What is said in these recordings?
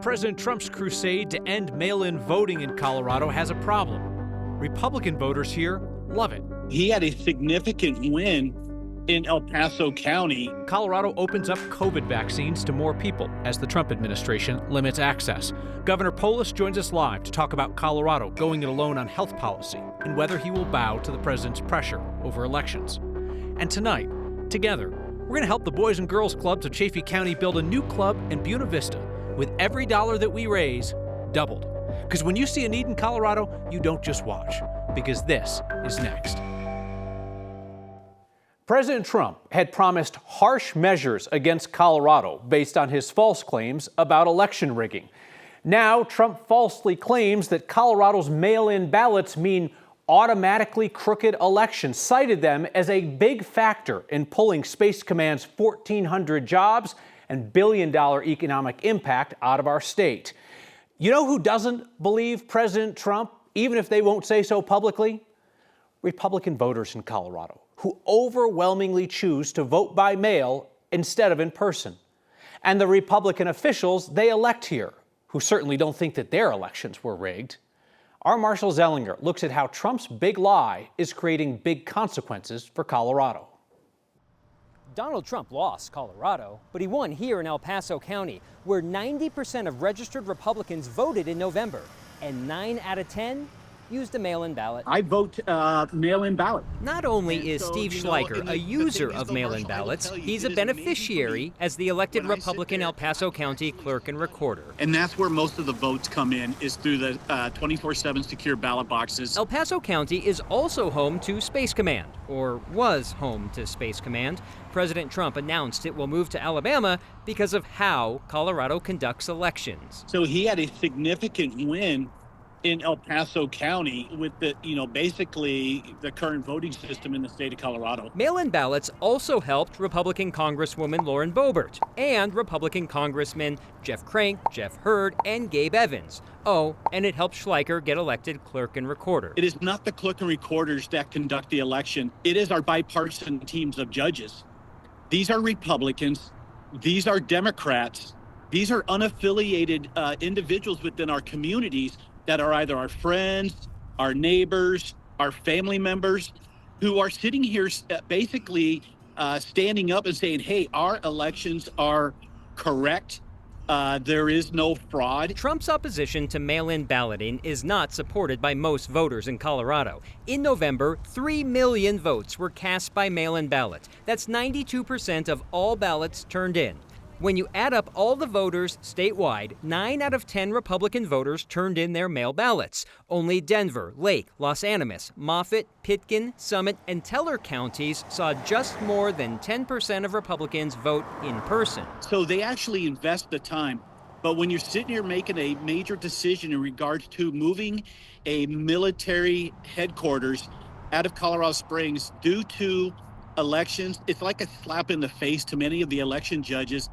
President Trump's crusade to end mail-in voting in Colorado has a problem. Republican voters here love it. He had a significant win in El Paso County. Colorado opens up COVID vaccines to more people as the Trump administration limits access. Governor Polis joins us live to talk about Colorado going it alone on health policy and whether he will bow to the president's pressure over elections. And tonight, together, we're going to help the Boys and Girls Clubs of Chaffee County build a new club in Buena Vista with every dollar that we raise doubled. Because when you see a need in Colorado, you don't just watch, because this is next. President Trump had promised harsh measures against Colorado based on his false claims about election rigging. Now, Trump falsely claims that Colorado's mail-in ballots mean automatically crooked elections, cited them as a big factor in pulling Space Command's 1,400 jobs and billion-dollar economic impact out of our state. You know who doesn't believe President Trump, even if they won't say so publicly? Republican voters in Colorado, who overwhelmingly choose to vote by mail instead of in person. And the Republican officials they elect here, who certainly don't think that their elections were rigged. Our Marshall Zellinger looks at how Trump's big lie is creating big consequences for Colorado. Donald Trump lost Colorado, but he won here in El Paso County, where 90% of registered Republicans voted in November, and 9 out of 10 used a mail-in ballot. I vote mail-in ballot. Not only is Steve Schleicher a user of mail-in ballots, he's a beneficiary as the elected Republican El Paso County clerk and recorder. And that's where most of the votes come in, is through the 24/7 secure ballot boxes. El Paso County is also home to Space Command, or was home to Space Command. President Trump announced it will move to Alabama because of how Colorado conducts elections. So he had a significant win in El Paso County with the, basically the current voting system in the state of Colorado. Mail-in ballots also helped Republican Congresswoman Lauren Boebert and Republican Congressmen Jeff Crank, Jeff Hurd, and Gabe Evans. Oh, and it helped Schleicher get elected clerk and recorder. It is not the clerk and recorders that conduct the election. It is our bipartisan teams of judges. These are Republicans. These are Democrats. These are unaffiliated individuals within our communities that are either our friends, our neighbors, our family members, who are sitting here basically standing up and saying, hey, our elections are correct. There is no fraud. Trump's opposition to mail-in balloting is not supported by most voters in Colorado. In November, 3 million votes were cast by mail-in ballots. That's 92% of all ballots turned in. When you add up all the voters statewide, 9 out of 10 Republican voters turned in their mail ballots. Only Denver, Lake, Los Animas, Moffett, Pitkin, Summit, and Teller counties saw just more than 10% of Republicans vote in person. So they actually invest the time. But when you're sitting here making a major decision in regards to moving a military headquarters out of Colorado Springs due to elections, it's like a slap in the face to many of the election judges.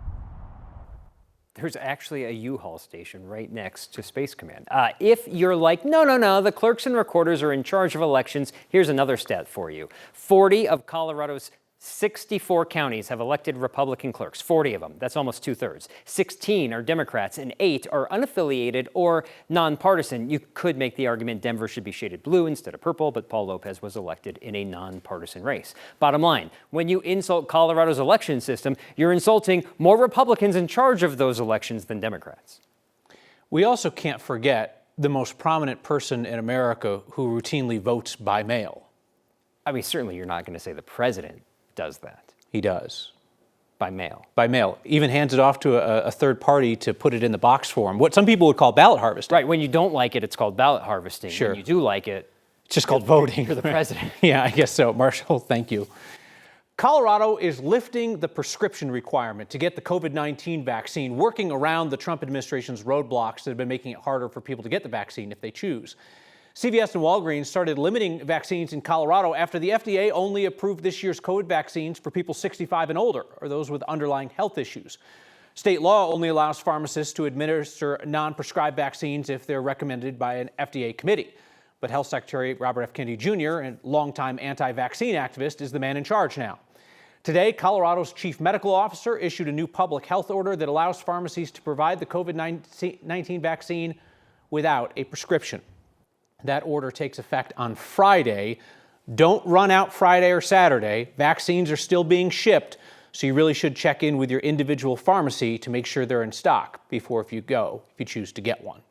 There's actually a U-Haul station right next to Space Command. If you're like, no, the clerks and recorders are in charge of elections, here's another stat for you. 40 of Colorado's 64 counties have elected Republican clerks, 40 of them. That's almost 2/3. 16 are Democrats and 8 are unaffiliated or nonpartisan. You could make the argument Denver should be shaded blue instead of purple, but Paul Lopez was elected in a nonpartisan race. Bottom line, when you insult Colorado's election system, you're insulting more Republicans in charge of those elections than Democrats. We also can't forget the most prominent person in America who routinely votes by mail. I mean, certainly you're not going to say the president does that. He does. By mail. By mail. Even hands it off to a third party to put it in the box for him. What some people would call ballot harvesting. Right. When you don't like it, it's called ballot harvesting. Sure. When you do like it, it's just called voting. You're the president. Yeah, I guess so. Marshall, thank you. Colorado is lifting the prescription requirement to get the COVID-19 vaccine, working around the Trump administration's roadblocks that have been making it harder for people to get the vaccine if they choose. CVS and Walgreens started limiting vaccines in Colorado after the FDA only approved this year's COVID vaccines for people 65 and older, or those with underlying health issues. State law only allows pharmacists to administer non-prescribed vaccines if they're recommended by an FDA committee. But Health Secretary Robert F. Kennedy Jr., a longtime anti-vaccine activist, is the man in charge now. Today, Colorado's chief medical officer issued a new public health order that allows pharmacies to provide the COVID-19 vaccine without a prescription. That order takes effect on Friday. Don't run out Friday or Saturday. Vaccines are still being shipped, so you really should check in with your individual pharmacy to make sure they're in stock before if you choose to get one.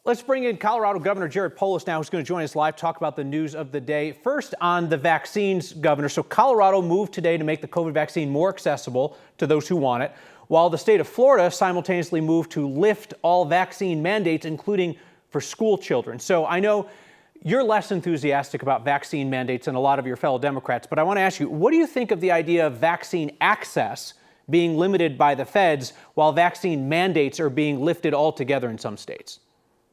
Let's bring in Colorado Governor Jared Polis now, who's going to join us live, talk about the news of the day. First, on the vaccines, Governor. So Colorado moved today to make the COVID vaccine more accessible to those who want it, while the state of Florida simultaneously moved to lift all vaccine mandates, including for school children. So I know you're less enthusiastic about vaccine mandates than a lot of your fellow Democrats, but I want to ask you, what do you think of the idea of vaccine access being limited by the feds while vaccine mandates are being lifted altogether in some states?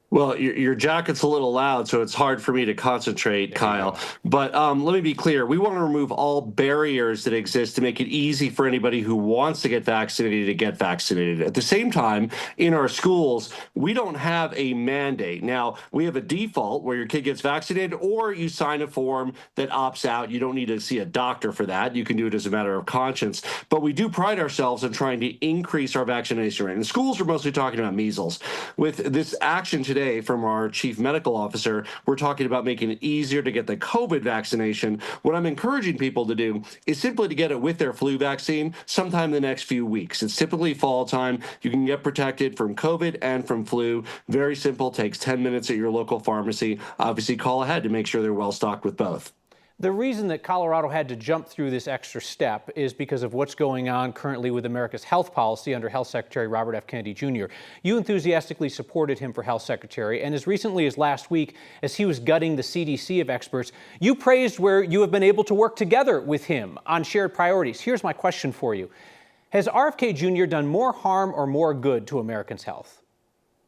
Well, your jacket's a little loud, so it's hard for me to concentrate, Kyle. But let me be clear. We want to remove all barriers that exist to make it easy for anybody who wants to get vaccinated to get vaccinated. At the same time, in our schools, we don't have a mandate. Now, we have a default where your kid gets vaccinated or you sign a form that opts out. You don't need to see a doctor for that. You can do it as a matter of conscience. But we do pride ourselves in trying to increase our vaccination rate. In schools, we're mostly talking about measles. With this action today from our chief medical officer, we're talking about making it easier to get the COVID vaccination. What I'm encouraging people to do is simply to get it with their flu vaccine sometime in the next few weeks. It's typically fall time. You can get protected from COVID and from flu. Very simple, takes 10 minutes at your local pharmacy. Obviously, call ahead to make sure they're well stocked with both. The reason that Colorado had to jump through this extra step is because of what's going on currently with America's health policy under Health Secretary Robert F. Kennedy Jr. You enthusiastically supported him for health secretary, and as recently as last week, as he was gutting the CDC of experts, you praised where you have been able to work together with him on shared priorities. Here's my question for you. Has RFK Jr. done more harm or more good to Americans' health?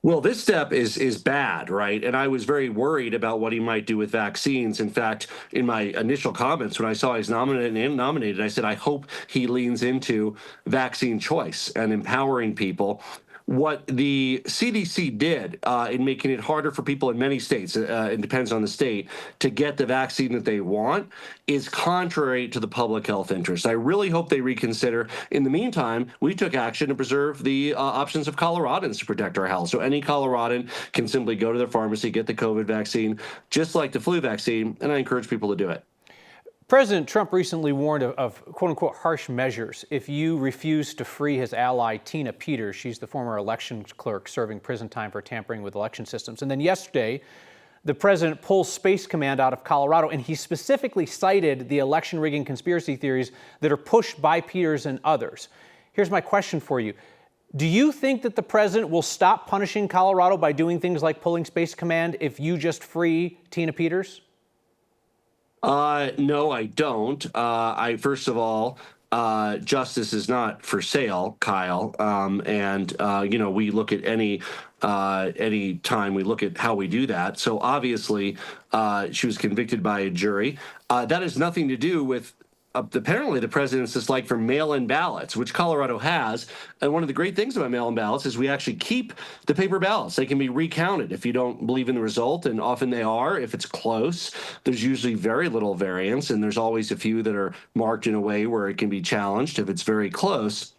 Well, this step is bad, right? And I was very worried about what he might do with vaccines. In fact, in my initial comments, when I saw he's nominated, I said, I hope he leans into vaccine choice and empowering people. What the CDC did in making it harder for people in many states, it depends on the state, to get the vaccine that they want is contrary to the public health interest. I really hope they reconsider. In the meantime, we took action to preserve the options of Coloradans to protect our health. So any Coloradan can simply go to their pharmacy, get the COVID vaccine, just like the flu vaccine, and I encourage people to do it. President Trump recently warned of quote-unquote harsh measures if you refuse to free his ally Tina Peters. She's the former election clerk serving prison time for tampering with election systems. And then yesterday, the president pulls Space Command out of Colorado, and he specifically cited the election rigging conspiracy theories that are pushed by Peters and others. Here's my question for you. Do you think that the president will stop punishing Colorado by doing things like pulling Space Command if you just free Tina Peters? No, I don't. First of all, justice is not for sale, Kyle. We look at any time we look at how we do that. So obviously, she was convicted by a jury. That has nothing to do with apparently the president's dislike for mail-in ballots, which Colorado has. And one of the great things about mail-in ballots is we actually keep the paper ballots. They can be recounted if you don't believe in the result, and often they are. If it's close, there's usually very little variance, and there's always a few that are marked in a way where it can be challenged if it's very close.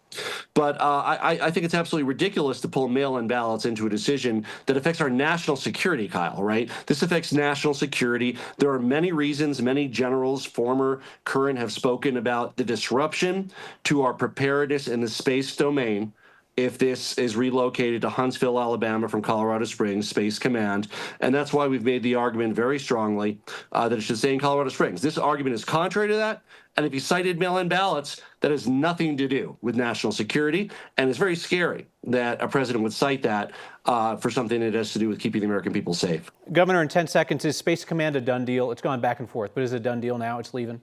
But I think it's absolutely ridiculous to pull mail-in ballots into a decision that affects our national security, Kyle, right? This affects national security. There are many reasons. Many generals, former, current, have spoken about the disruption to our preparedness in the space domain if this is relocated to Huntsville, Alabama from Colorado Springs, Space Command. And that's why we've made the argument very strongly that it should stay in Colorado Springs. This argument is contrary to that. And if you cited mail-in ballots, that has nothing to do with national security. And it's very scary that a president would cite that for something that has to do with keeping the American people safe. Governor, in 10 seconds, is Space Command a done deal? It's gone back and forth, but is it a done deal now? It's leaving?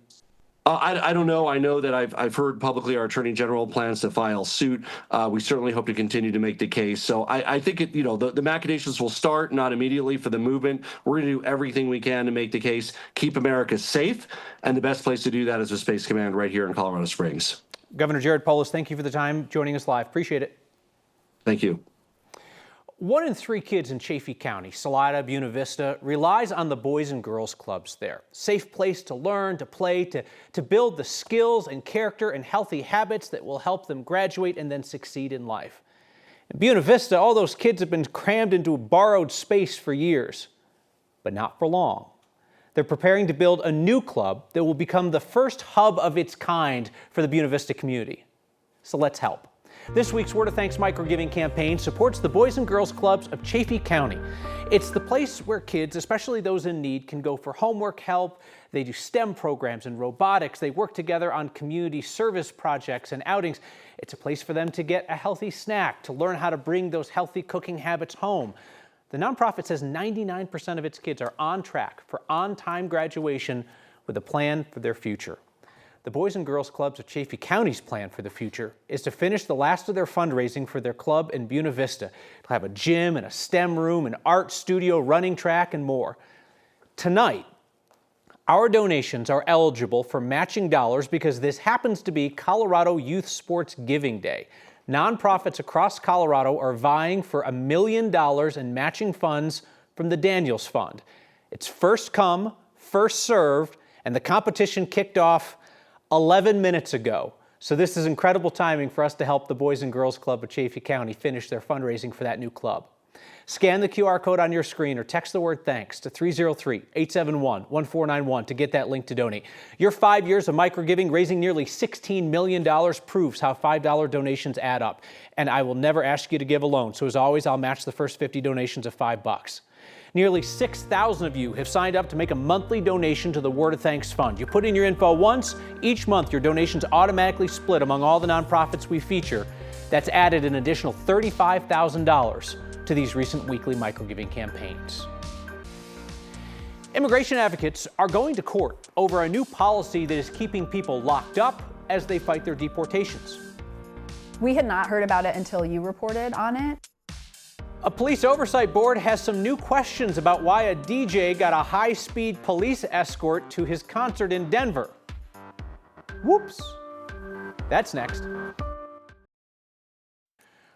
I don't know. I know that I've heard publicly our Attorney General plans to file suit. We certainly hope to continue to make the case. So I think the machinations will start, not immediately, for the movement. We're going to do everything we can to make the case, keep America safe, and the best place to do that is with Space Command right here in Colorado Springs. Governor Jared Polis, thank you for the time joining us live. Appreciate it. Thank you. 1 in 3 kids in Chaffee County, Salida, Buena Vista, relies on the Boys and Girls Clubs there. Safe place to learn, to play, to build the skills and character and healthy habits that will help them graduate and then succeed in life. In Buena Vista, all those kids have been crammed into a borrowed space for years, but not for long. They're preparing to build a new club that will become the first hub of its kind for the Buena Vista community. So let's help. This week's Word of Thanks microgiving campaign supports the Boys and Girls Clubs of Chaffee County. It's the place where kids, especially those in need, can go for homework help. They do STEM programs and robotics. They work together on community service projects and outings. It's a place for them to get a healthy snack, to learn how to bring those healthy cooking habits home. The nonprofit says 99% of its kids are on track for on-time graduation with a plan for their future. The Boys and Girls Clubs of Chaffee County's plan for the future is to finish the last of their fundraising for their club in Buena Vista. It'll have a gym and a STEM room, an art studio, running track, and more. Tonight, our donations are eligible for matching dollars because this happens to be Colorado Youth Sports Giving Day. Nonprofits across Colorado are vying for $1 million in matching funds from the Daniels Fund. It's first come, first served, and the competition kicked off 11 minutes ago. So this is incredible timing for us to help the Boys and Girls Club of Chaffee County finish their fundraising for that new club. Scan the QR code on your screen or text the word THANKS to 303-871-1491 to get that link to donate. Your 5 years of microgiving, raising nearly $16 million, proves how $5 donations add up. And I will never ask you to give alone. So as always, I'll match the first 50 donations of $5. Nearly 6,000 of you have signed up to make a monthly donation to the Word of Thanks Fund. You put in your info once, each month your donations automatically split among all the nonprofits we feature. That's added an additional $35,000 to these recent weekly microgiving campaigns. Immigration advocates are going to court over a new policy that is keeping people locked up as they fight their deportations. We had not heard about it until you reported on it. A police oversight board has some new questions about why a DJ got a high-speed police escort to his concert in Denver. Whoops. That's next.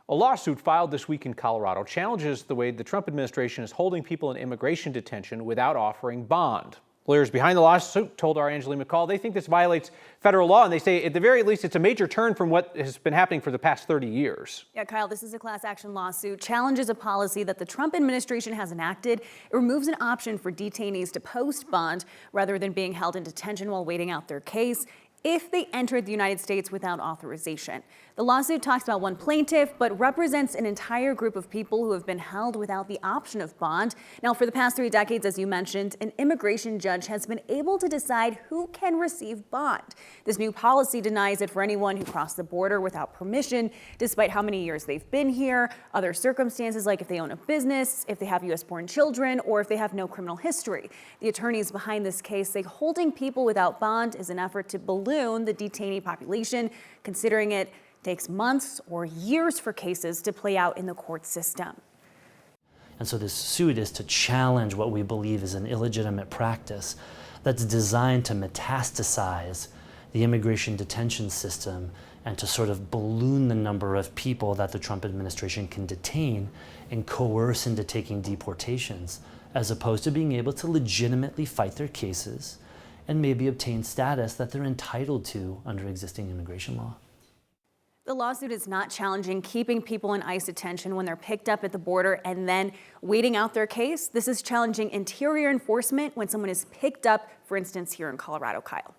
A lawsuit filed this week in Colorado challenges the way the Trump administration is holding people in immigration detention without offering bond. Lawyers behind the lawsuit told our Angeline McCall they think this violates federal law, and they say at the very least it's a major turn from what has been happening for the past 30 years. Yeah, Kyle, this is a class action lawsuit, challenges a policy that the Trump administration has enacted. It removes an option for detainees to post bond rather than being held in detention while waiting out their case if they entered the United States without authorization. The lawsuit talks about one plaintiff, but represents an entire group of people who have been held without the option of bond. Now, for the past 3 decades, as you mentioned, an immigration judge has been able to decide who can receive bond. This new policy denies it for anyone who crossed the border without permission, despite how many years they've been here, other circumstances like if they own a business, if they have U.S.-born children, or if they have no criminal history. The attorneys behind this case say holding people without bond is an effort to balloon the detainee population, considering it takes months or years for cases to play out in the court system. And so this suit is to challenge what we believe is an illegitimate practice that's designed to metastasize the immigration detention system and to sort of balloon the number of people that the Trump administration can detain and coerce into taking deportations, as opposed to being able to legitimately fight their cases and maybe obtain status that they're entitled to under existing immigration law. The lawsuit is not challenging keeping people in ICE detention when they're picked up at the border and then waiting out their case. This is challenging interior enforcement when someone is picked up, for instance, here in Colorado, Kyle.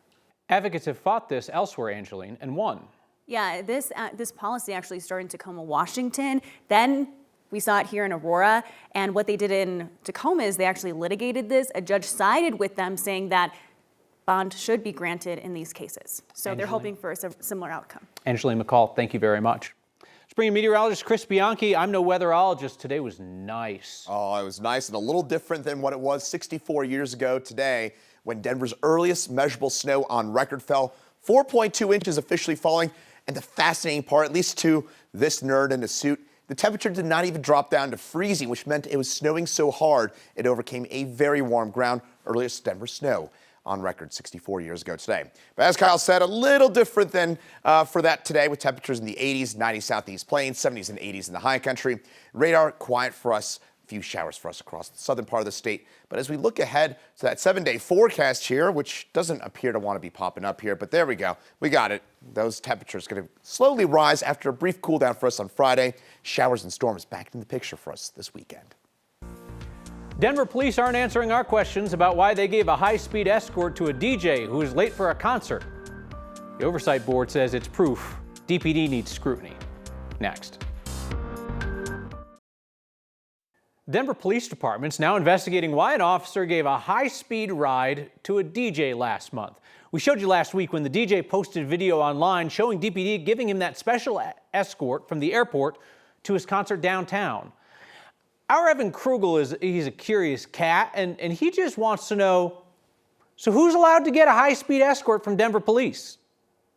Advocates have fought this elsewhere, Angeline, and won. Yeah, this policy actually started in Tacoma, Washington. Then we saw it here in Aurora. And what they did in Tacoma is they actually litigated this. A judge sided with them, saying that bond should be granted in these cases. So they're hoping for a similar outcome. Angeline McCall, thank you very much. Spring meteorologist Chris Bianchi. I'm no weatherologist. Today was nice. Oh, it was nice and a little different than what it was 64 years ago today when Denver's earliest measurable snow on record fell. 4.2 inches officially falling. And the fascinating part, at least to this nerd in a suit, the temperature did not even drop down to freezing, which meant it was snowing so hard it overcame a very warm ground, earliest Denver snow. on record 64 years ago today. But as Kyle said, a little different than for that today, with temperatures in the 80s, 90s southeast plains, 70s and 80s in the high country. Radar quiet for us. A few showers for us across the southern part of the state. But as we look ahead to that 7-day forecast here, which doesn't appear to want to be popping up here, but there we go. We got it. Those temperatures going to slowly rise after a brief cool down for us on Friday. Showers and storms back in the picture for us this weekend. Denver police aren't answering our questions about why they gave a high-speed escort to a DJ who was late for a concert. The Oversight Board says it's proof DPD needs scrutiny. Next. Denver Police Department's now investigating why an officer gave a high-speed ride to a DJ last month. We showed you last week when the DJ posted video online showing DPD giving him that special escort from the airport to his concert downtown. Our Evan Krugel he's a curious cat, and he just wants to know, so who's allowed to get a high-speed escort from Denver Police?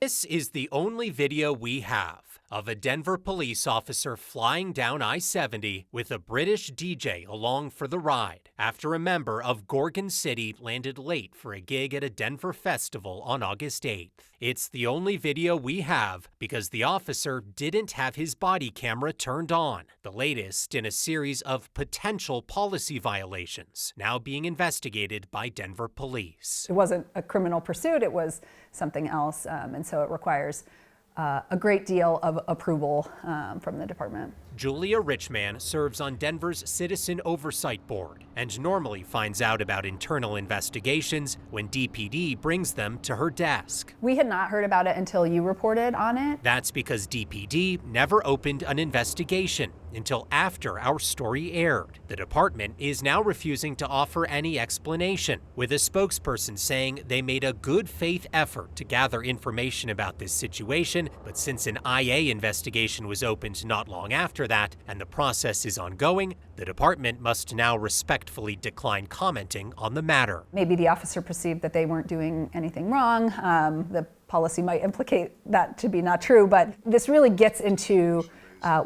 This is the only video we have of a Denver police officer flying down I-70 with a British DJ along for the ride after a member of Gorgon City landed late for a gig at a Denver festival on August 8th. It's the only video we have because the officer didn't have his body camera turned on, the latest in a series of potential policy violations now being investigated by Denver police. It wasn't a criminal pursuit, it was something else, and so it requires a great deal of approval from the department. Julia Richman serves on Denver's Citizen Oversight Board and normally finds out about internal investigations when DPD brings them to her desk. We had not heard about it until you reported on it. That's because DPD never opened an investigation until after our story aired. The department is now refusing to offer any explanation, with a spokesperson saying they made a good faith effort to gather information about this situation, but since an IA investigation was opened not long after that and the process is ongoing, the department must now respectfully decline commenting on the matter. Maybe the officer perceived that they weren't doing anything wrong. The policy might implicate that to be not true, but this really gets into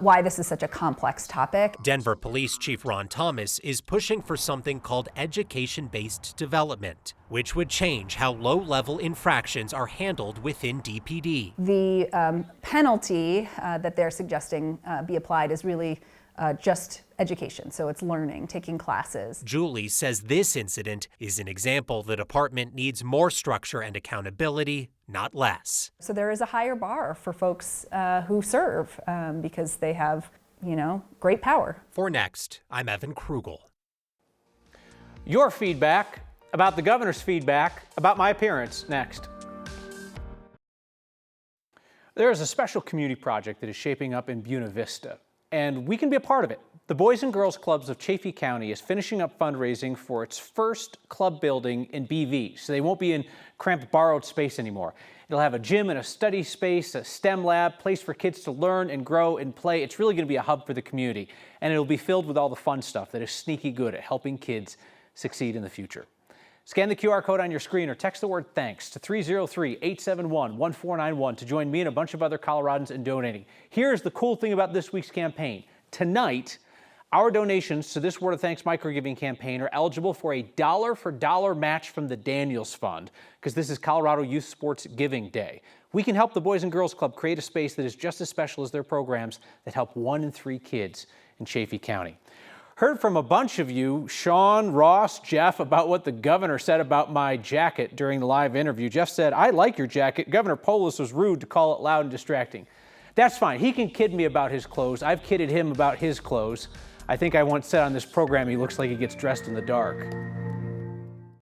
why this is such a complex topic. Denver Police Chief Ron Thomas is pushing for something called education-based development, which would change how low-level infractions are handled within DPD. The penalty that they're suggesting be applied is really just education, so it's learning, taking classes. Julie says this incident is an example the department needs more structure and accountability, not less. So there is a higher bar for folks who serve because they have, great power. For Next, I'm Evan Krugel. Your feedback about the governor's feedback about my appearance next. There is a special community project that is shaping up in Buena Vista, and we can be a part of it. The Boys and Girls Clubs of Chaffee County is finishing up fundraising for its first club building in BV, so they won't be in cramped borrowed space anymore. It'll have a gym and a study space, a STEM lab, place for kids to learn and grow and play. It's really going to be a hub for the community, and it'll be filled with all the fun stuff that is sneaky good at helping kids succeed in the future. Scan the QR code on your screen or text the word THANKS to 303-871-1491 to join me and a bunch of other Coloradans in donating. Here's the cool thing about this week's campaign. Tonight, our donations to this Word of Thanks microgiving campaign are eligible for a dollar-for-dollar match from the Daniels Fund, because this is Colorado Youth Sports Giving Day. We can help the Boys and Girls Club create a space that is just as special as their programs that help 1 in 3 kids in Chaffee County. Heard from a bunch of you, Sean, Ross, Jeff, about what the governor said about my jacket during the live interview. Jeff said, "I like your jacket. Governor Polis was rude to call it loud and distracting." That's fine. He can kid me about his clothes. I've kidded him about his clothes. I think I once said on this program he looks like he gets dressed in the dark.